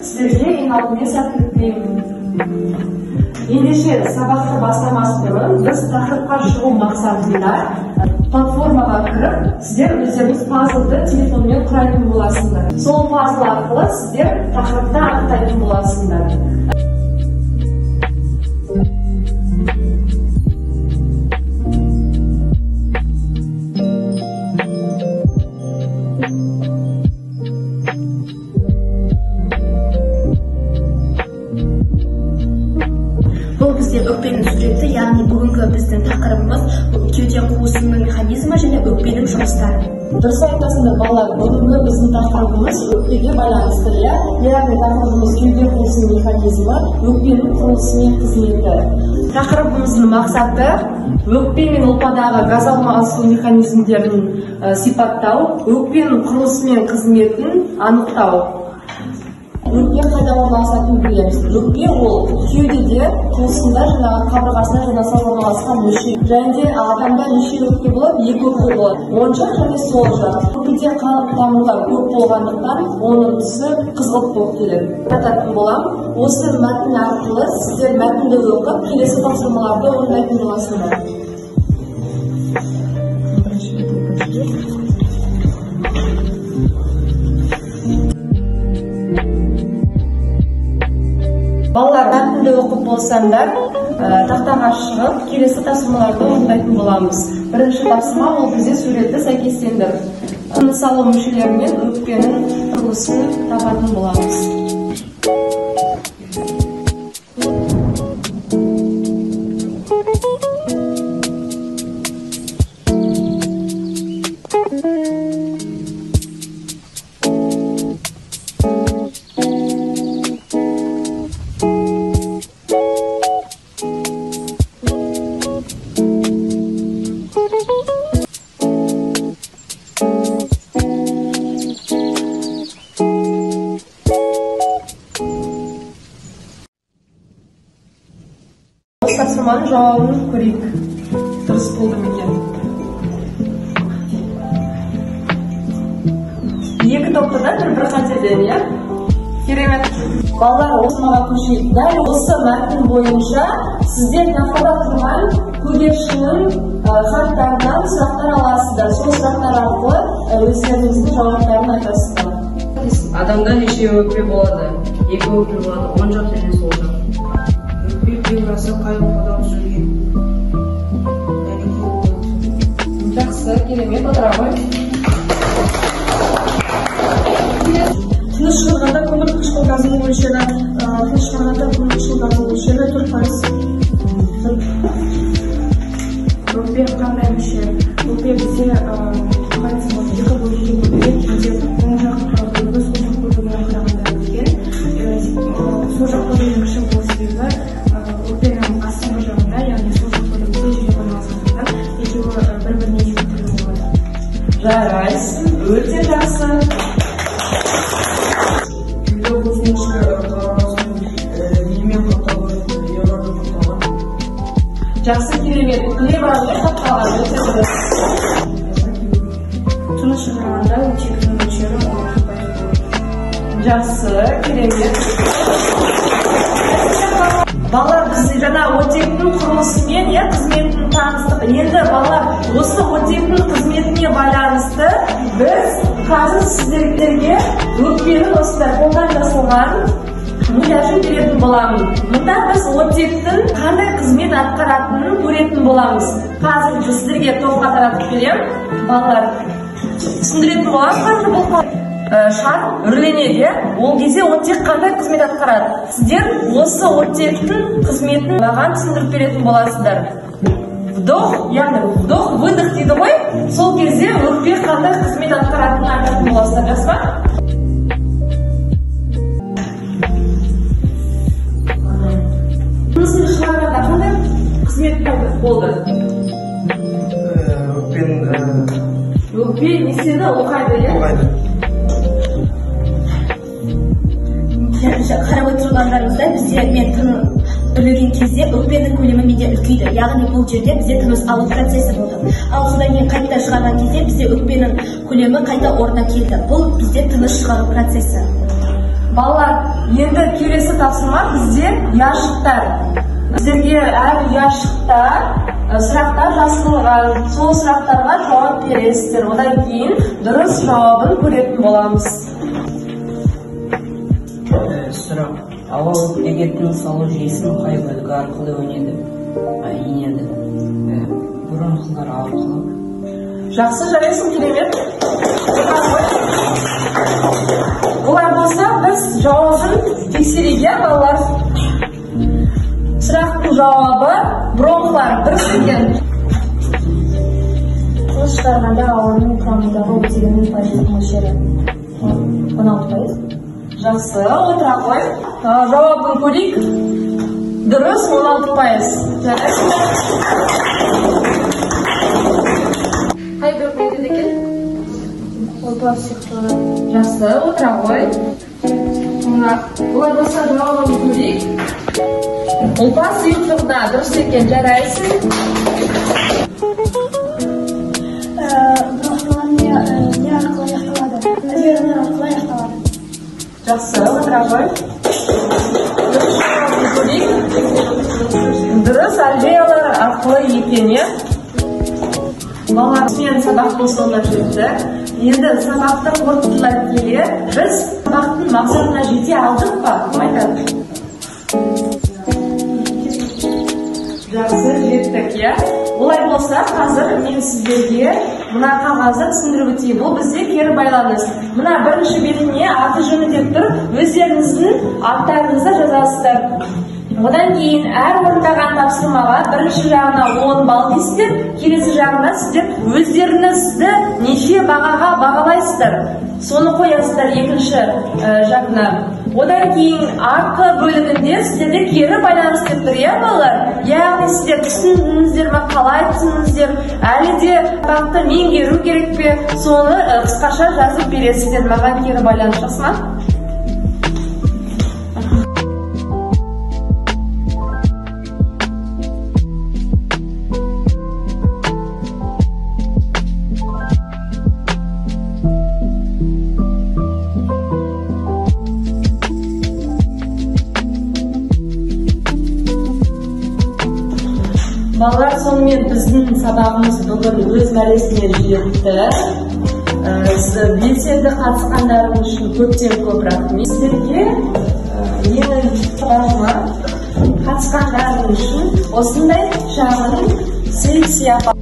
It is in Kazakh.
Sizlerге ең алдымен сәттілік тілеймін. Ендеше сабақты бастамас бұрын біз тақырыпқа шығу мақсатында платформаға кіріп, сіздер өздеріңіз пазлды телефонмен құрайтын боласыңдар. Сол пазл арқылы сіздер тақырыпты анықтайтын боласыңдар. Өкпенің сюжеті, яғни бүгінгі біздің тақырыбымыз кеуде қуысының механизмі және өкпенің жұмыстары. Дұрыс айтасыңдар балалар, бүгінгі біздің тақырыбымыз өкпеге байланысты, яғни тақырыбымыз кеуде қуысының механизмі, өкпенің құрылысы мен қызметі. Тақырыбымыздың мақсаты өкпе мен ұлпадағы газ алмасу механизмдерін сипаттау, өкпенің құрылысы мен қызметін анықтау. Өкпе қайда орналасатынын білеміз. Өкпе ол кеудеде, қуысында, қабырғасында жанаса орналасқан мүше. Және де адамда неше өкпе болады? Екі өкпе болады. Оң жақ және сол жақ. Өкпеде қан тамырлар көп болғандықтан оның түсі қызғылт болып келеді. Айтатын боламын. Осы мәтін арқылы сіздер мәтінді оқып, келесі тапсырмаларды орындайтын боласыңдар. Балалар мәтінді оқып болсаңдар, тақтаға шығып, келесі тапсырмаларды орындайтын боламыз. Бірінші тапсырма ол бізде суретті сәйкестендір. Тыныс алу мүшелерімен өкпенің құрылысын табатын боламыз. Тапсырманың жауабын көрейік. Дұрыс болды ма екен? Екі топтыдан бір қатерден, иә? Керемет. Балалар осынаға көшейік. Дәл осы мәтін бойынша сіздер тақырыпта тұрған көгершіннің хаттарынан сұрақтар аласыздар. Сол сұрақтар арқылы өздеріңіздің жауаптарын айтасыздар. Адамда неше өкпе болады? Екі өкпе болады, оң жақ және сол жақ. Өкпе қай ұлпада жүрген? Жақсы, керемет отыра. Тыныш шығарғанда көмір қышқыл газының мөлшері, тыныш шығарғанда көмір қышқыл газының мөлшері 4%. Өкпе қандай мүше? Өкпе бізде екі бөлікке бөлінеді. Оң жақ бөлігі сол жақ бөлігіне қарағанда үлкен. Сол жақ бөлігінің кіші болу себебі өкпенің астыңғы жағында, яғни сол жақ бөлігінде жиі орналасқандықтан екеуі бір-біріне теңестірілген болады. Жарайсың, өте жақсы. Жақсы, керемет. Клеврамен қапталған өте дұрыс. Тыныш шығарғанда өтектің мөлшері 16 болады. Жақсы, керемет. Балалар, біз жаңа оттектің құрылысымен, қызметін таныстық. Енді балалар, осы оттектің қызметіне байланысты біз қазір сіздерге өкпенің осындай қолдан жасалған мұяжын беретін боламын. Мұнда біз оттектің қандай қызмет атқаратынын көретін боламыз. Қазір сіздерге топқа таратып берем. Балалар, түсіндіретін боламыз. Бұл шар үрленеді, ол кезде оттек қандай қызмет атқарады. Сіздер осы оттектің қызметін маған түсіндіріп беретін боласыздар. Вдох, яғни вдох, выдох дейді ғой. Сол кезде өкпе қандай қызмет атқаратынын айтатын боласыздар, жақсы па? Тынысын шығарғанда қандай қызмет болды? Өкпе не істеді? Оқайды, иә? Оқайды. Қарап отырғандарыңызда бізде төлеген кезде өкпенің көлемі менде үлкейді, яғни бұл жерде бізде тыныс алу процесі болды. Ал содан кейін қайта шығарған кезде бізде өкпенің көлемі қайта орнына келді. Бұл бізде тыныс шығару процесі. Балалар, енді келесі тапсырма бізде ұяшықтар. Сіздерге әр ұяшықта сұрақтар жазылған, сол сұрақтарға жауап бересіздер. Одан кейін дұрыс жауабын көретін боламыз. Сұрақ. Ауа өкпеге тыныс алу жүйесінің қай бөлігі арқылы енеді? Бронхлар арқылы. Жақсы, жарайсың, керемет. Олай болса, біз жауабын тексерейік, балалар. Сұрақтың жауабы бронхлар, дұрыс екен. Тыныс шығарғанда ауаның құрамындағы оттегінің пайыздық мөлшері 16%. Жақсы, отыра қой. Жауабын көрейік. Дұрыс, 16%. Жарайсыңдар. Қай бөлік етеді екен? Ұлпа сияқты. Жақсы, отыра қой. Олай болса жауабын көрейік. Ұлпа сұйықтығына дұрыс екен, жарайсың. Бронхлар не арқылы аяқталады? Алвеолалар арқылы аяқталады. Жақсы, отыра қой. Дұрыс, алвеолалар арқылы екен, е? Балалар, мен сабақтың соңына жетті. Енді сабақты қорытындылай келе, біз сабақтың мақсатына жете алдық па? Айтады. Жақсы, жеттік, е? Олай болса, қазір мен сіздерге мына қағазды түсіндіріп өтейін. Бұл бізде кері байланыс. Мына бірінші бетіне аты жөні деп тұр, өздеріңіздің аттарыңызды жазасыздар. Одан кейін әр орындаған тапсырмаға бірінші жағына 10 балл дейсіздер, келесі жағына сіздер өздеріңізді неше бағаға бағалайсыздар. Соны қоясыздар екінші жағына. Одан кейін артқы бөлігінде сіздерде кері байланыс деп тұр, иә балалар? Яғни сіздер түсіндіңіздер ме, қалай түсіндіңіздер, әлі де сабақты меңгеру керек пе, соны қысқаша жазып бересіздер маған кері байланыс, жақсы ма? Балалар, сонымен біздің сабағымыз бүгін өз мәресіне жетті. Белсенді қатысқандарың үшін көптен көп рахмет. Сіздерге менің сабағыма қатысқандарың үшін осындай шағын сый-сияпат